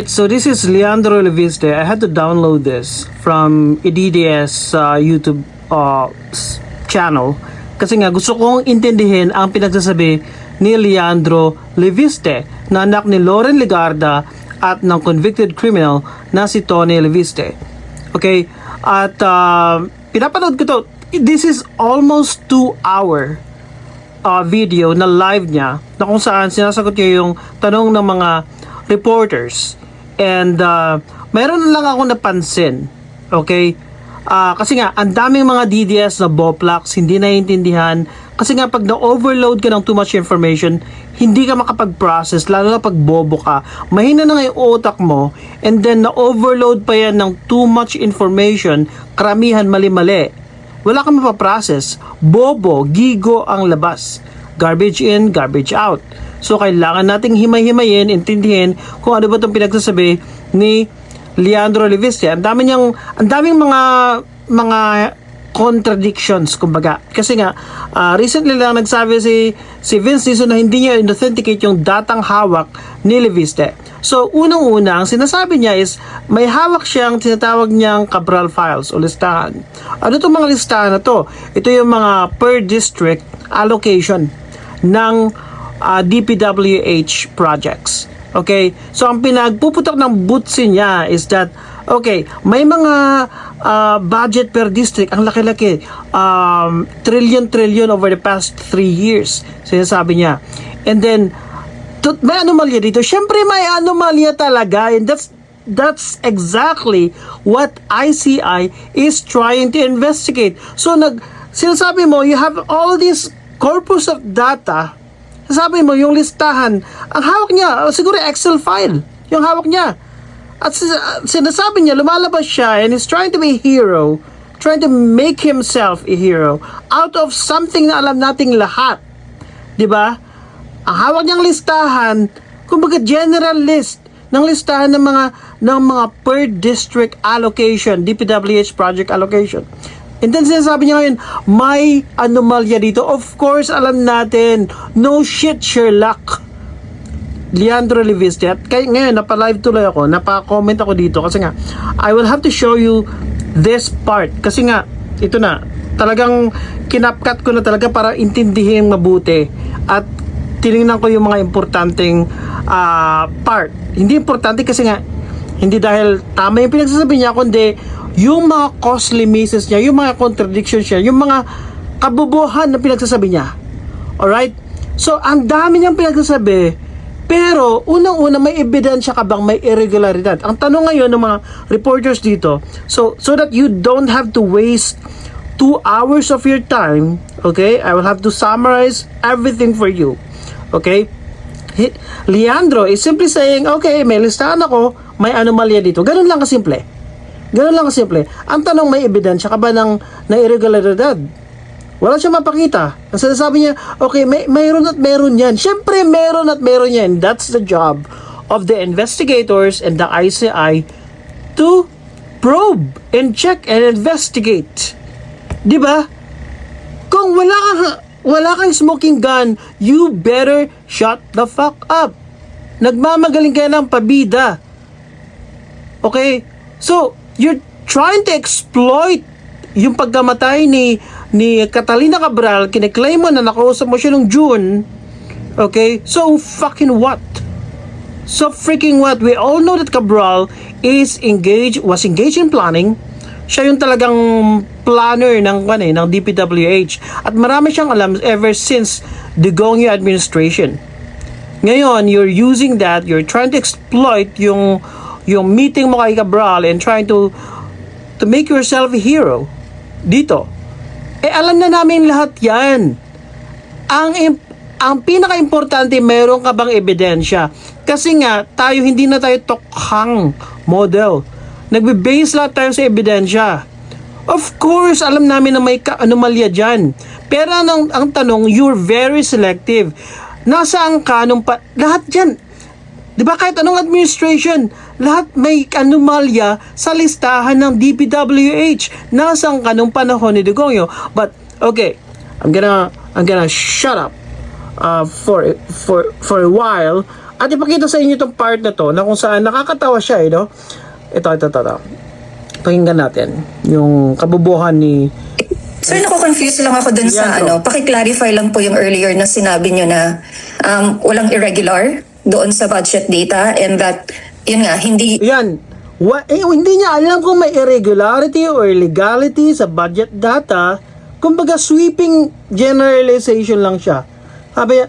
So this is Leandro Leviste. I had to download this from EDDS YouTube channel kasi nga gusto kong intindihin ang pinagsasabi ni Leandro Leviste na anak ni Loren Legarda at ng convicted criminal na si Tony Leviste. Okay? At pinapanood ko to. This is almost 2-hour video na live niya na kung saan sinasagot niya yung tanong ng mga reporters. And mayroon lang ako napansin, okay? Kasi nga, ang daming mga DDS na boplax, hindi naiintindihan. Kasi nga, pag na-overload ka ng too much information, hindi ka makapag-process, lalo na pag bobo ka. Mahina na nga yung utak mo, and then na-overload pa yan ng too much information, karamihan mali-mali. Wala kang mapaprocess. Bobo, gigo ang labas. Garbage in, garbage out. So, kailangan nating himay-himayin, intindihin kung ano ba itong pinagsasabi ni Leandro Leviste. Ang daming mga contradictions, kumbaga. Kasi nga, recently lang nagsabi si Vince Dizon na hindi niya in-authenticate yung datang hawak ni Leviste. So, unang-una, ang sinasabi niya is, may hawak siyang tinatawag niyang Cabral files o listahan. Ano itong mga listahan na to? Ito yung mga per district allocation ng DPWH projects. Okay? So, ang pinagpuputok ng butsi niya is that, okay, may mga budget per district, ang laki-laki, trillion over the past 3 years, sinasabi niya. And then, may anomalya dito. Siyempre, may anomalya talaga, and that's exactly what ICI is trying to investigate. So, sinasabi mo, you have all this corpus of data. Sabi mo, yung listahan, ang hawak niya, siguro Excel file, yung hawak niya. At sinasabi niya, lumalabas siya and he's trying to be a hero, trying to make himself a hero out of something na alam nating lahat. Diba? Ang hawak niyang listahan, kumbaga general list ng listahan ng mga per district allocation, DPWH project allocation. And then sinasabi niya ngayon, may anomalya dito. Of course, alam natin, no shit Sherlock. Leandro Leviste. At ngayon, napalive tuloy ako, napa-comment ako dito kasi nga, I will have to show you this part. Kasi nga, ito na, talagang kinapkat ko na talaga para intindihin mabuti. At tinignan ko yung mga importanteng part. Hindi importante kasi nga, hindi dahil tama yung pinagsasabi niya, kundi yung mga costly misses niya, yung mga contradictions niya, yung mga kabubuhan na pinagsasabi niya. Alright? So, ang dami niyang pinagsasabi, pero unang-una may ebidensya ka bang may irregularidad? Ang tanong ngayon ng mga reporters dito, so that you don't have to waste 2 hours of your time, okay? I will have to summarize everything for you. Okay? Leandro is simply saying, okay, may listahan ako, may anomalya dito. Ganun lang kasimple. Ganun lang kasimple. Ang tanong, may ebidensya ka ba ng irregularidad? Wala siya mapakita. Ang sinasabi niya, okay, mayroon at mayroon yan. Siyempre, mayroon at mayroon yan. That's the job of the investigators and the ICI to probe and check and investigate. Diba? Kung wala kang smoking gun, you better shut the fuck up. Nagmamagaling ka ng pabida. Okay? So, you're trying to exploit yung pagkamatay ni Catalina Cabral. Kiniklaim mo na nakausap mo siya nung June. Okay? So fucking what? So freaking what? We all know that Cabral was engaged in planning. Siya yung talagang planner ng DPWH. At marami siyang alam ever since the Gongyo administration. Ngayon, you're using that, you're trying to exploit yung meeting mo kay Cabral and trying to make yourself a hero dito. Alam na namin lahat yan. Ang pinaka-importante, meron ka bang ebidensya? Kasi nga, hindi na tayo tokhang model. Nagbe-base lahat tayo sa ebidensya. Of course, alam namin na may anomalya dyan. Pero ang tanong, you're very selective. Nasaan ka lahat dyan? Diba kahit anong administration, lahat may anomalya sa listahan ng DPWH. Nasaan ka nung panahon ni Dugongyo? But okay, I'm gonna shut up for a while. At ipakita sa inyo itong part na to na kung saan nakakatawa siya, no? Ito. Pakinggan natin yung kabubuhan ni... Sir, nako-confuse lang ako dun sa paki-clarify lang po yung earlier na sinabi nyo na walang irregular doon sa budget data and that, yun nga, hindi... Yan. Hindi niya alam kung may irregularity or illegality sa budget data. Kumbaga, sweeping generalization lang siya. Sabi niya,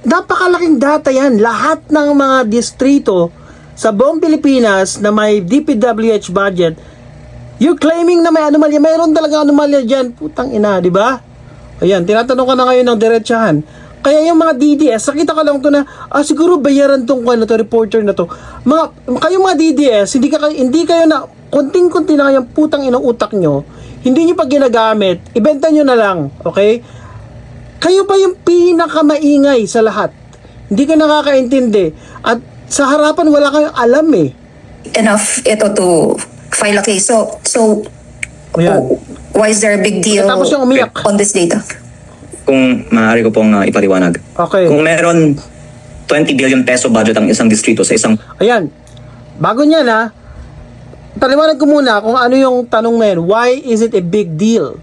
napakalaking data yan. Lahat ng mga distrito sa buong Pilipinas na may DPWH budget, you're claiming na may anomalya. Mayroon talaga anomalya dyan. Putang ina, di ba? Ayan, tinatanong ka na ngayon ng diretsahan. Kaya yung mga DDS, nakita ko lang to na, siguro bayaran tong reporter na to. Kayong mga DDS, hindi kayo na, konting-konti na yung putang inang utak nyo, hindi nyo pa ginagamit, ibenta nyo na lang, okay? Kayo pa yung pinakamaingay sa lahat. Hindi ka nakakaintindi. At sa harapan, wala kayong alam eh. enough ito to file a case. So Ayan. why is there a big deal Tapos yung umiyak. on this data? Kung maaari ko pong ipaliwanag. Okay. Kung meron 20 billion peso budget ang isang distrito sa isang Ayan. Bago niya na, paliwanag ko muna kung ano yung tanong na yun. Why is it a big deal?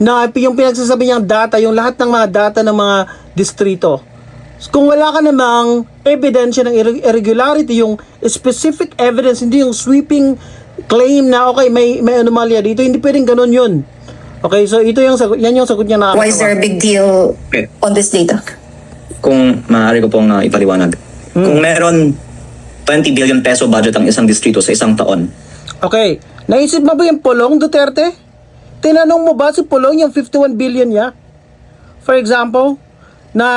Na yung pinagsasabi niyang data, yung lahat ng mga data ng mga distrito. Kung wala ka namang ebidensya ng irregularity, yung specific evidence, hindi yung sweeping claim na okay, may anomalya dito, hindi pwedeng ganun yun. Okay, so ito yung sagot, yan yung sagot niya na Why is there a big deal on this data? kung maaari ko pong ipaliwanag. Kung meron 20 billion peso budget ang isang distrito sa isang taon, Okay, naisip mo ba yung Pulong Duterte? Tinanong mo ba si Pulong yung 51 billion niya? For example, na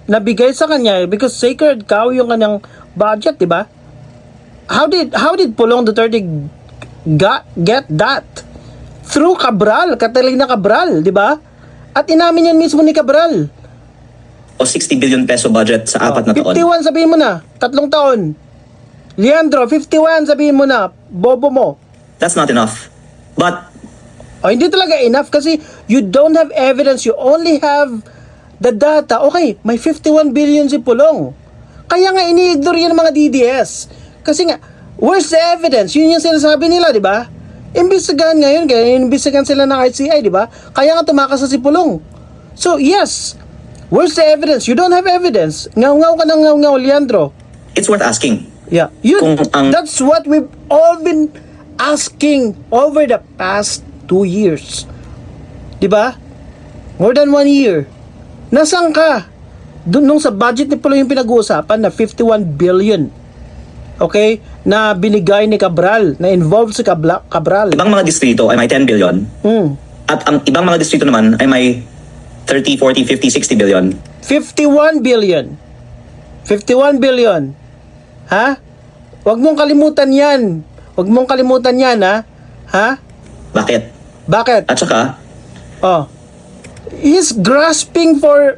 nabigay sa kanya because sacred cow yung kanyang budget, di ba? How did Pulong Duterte get that? Through Cabral, Catalina Cabral, di ba? At inamin yan mismo ni Cabral. o 60 billion peso budget sa apat na taon. 51 sabihin mo na, 3 taon. Leandro, 51 sabihin mo na, bobo mo. That's not enough. But Hindi talaga enough kasi you don't have evidence. You only have the data. Okay, may 51 billion si Pulong. Kaya nga ini-ignore yan ng mga DDS. Kasi nga, where's the evidence? Yun yung sinasabi nila, di ba? Imbestigahan ngayon, kaya imbestigahan sila ng ICI, di ba? Kaya nga tumakas na si Pulong. So, yes. Where's the evidence? You don't have evidence. Ngaw-ngaw ka ng ngaw-ngaw, Leandro. it's worth asking. Yeah. That's what we've all been asking over the past 2 years. Diba? More than 1 year. Nasaan ka? Doon nung sa budget ni Pulong yung pinag-uusapan na 51 billion. Okay? Na binigay ni Cabral, na involved si Cabral. Ibang mga distrito ay may 10 billion. At ang ibang mga distrito naman ay may 30, 40, 50, 60 billion. 51 billion. 51 billion. Ha? Huwag mong kalimutan yan. Huwag mong kalimutan yan, ha? Ha? Bakit? Bakit? At saka, He's grasping for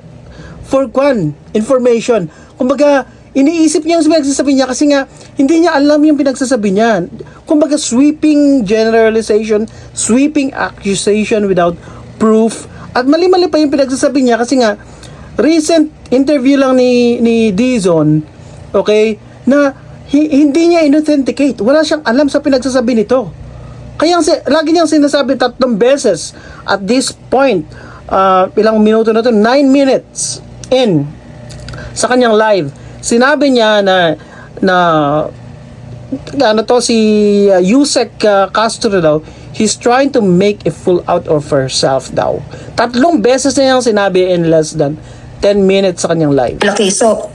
information. Kumbaga, iniisip niya yung pinagsasabi niya kasi nga, hindi niya alam yung pinagsasabi niya. Kumbaga, sweeping generalization, sweeping accusation without proof. At mali-mali pa yung pinagsasabi niya kasi nga, recent interview lang ni Dizon, okay, na hindi niya inauthenticate. Wala siyang alam sa pinagsasabi nito. Kaya lagi niyang sinasabi 3 beses at this point, ilang minuto na to, 9 minutes in sa kanyang live. Sinabi niya na si Yusek Castro daw, he's trying to make a fool out of herself daw. 3 beses na niyang sinabi in less than 10 minutes sa kanyang live. Okay, so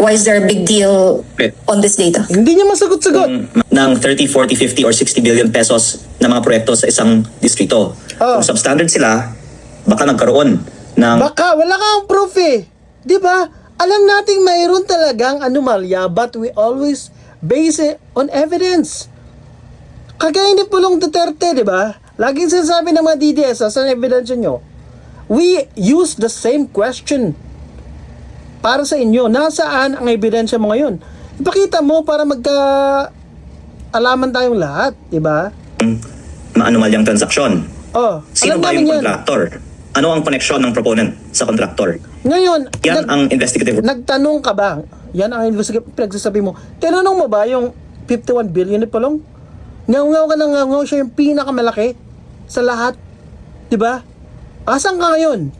why is there a big deal on this data? Hindi niya masagot-sagot. ng 30, 40, 50, or 60 billion pesos na mga proyekto sa isang distrito. Kung substandard sila, baka nagkaroon ng... Baka, wala kang proof eh. Di ba? Alam nating mayroon talagang anomalya, but we always base it on evidence. Kagaya ni Pulong Duterte, di ba? Laging sinasabi ng mga DDS, saan evidence nyo? We use the same question para sa inyo. Nasaan ang ebidensya mo ngayon? Ipakita mo para alaman tayong lahat, di ba? maanomalyang transaksyon. Oh, Sino alam ba namin yung yan. contractor? Ano ang connection ng proponent sa contractor? Ngayon, Yan ang investigative. nagtanong ka ba? Yan ang pinagsasabi mo. Tinanong mo ba yung 51 billion ni Palong? Ngaw-ngaw ka na ngaw-ngaw, siya yung pinakamalaki sa lahat. Diba? Asan ka ngayon?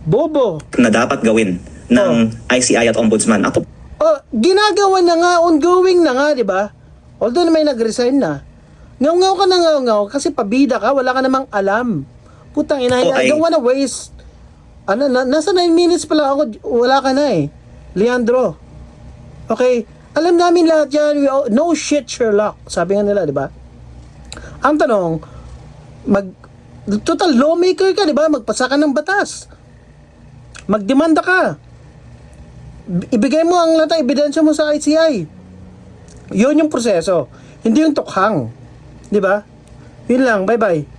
Bobo. Na dapat gawin ng ICI at Ombudsman. Ako Oh, ginagawa na nga, ongoing na nga, di ba? Although na may nag-resign na. Ngaw-ngaw ka na ngaw-ngaw kasi pabida ka, wala ka namang alam. Putang ina, I don't wanna waste. Nasa 9 minutes pa lang ako, wala ka na eh. Leandro. Okay, alam namin lahat yan, no shit Sherlock, sabi nga nila, di ba? Ang tanong, total lawmaker ka, di ba? Magpasa ka ng batas. Magdemanda ka. Ibigay mo ang lahat ng ebidensya mo sa ICI. Yun yung proseso. Hindi yung tukhang. Di ba? Yun lang. Bye-bye.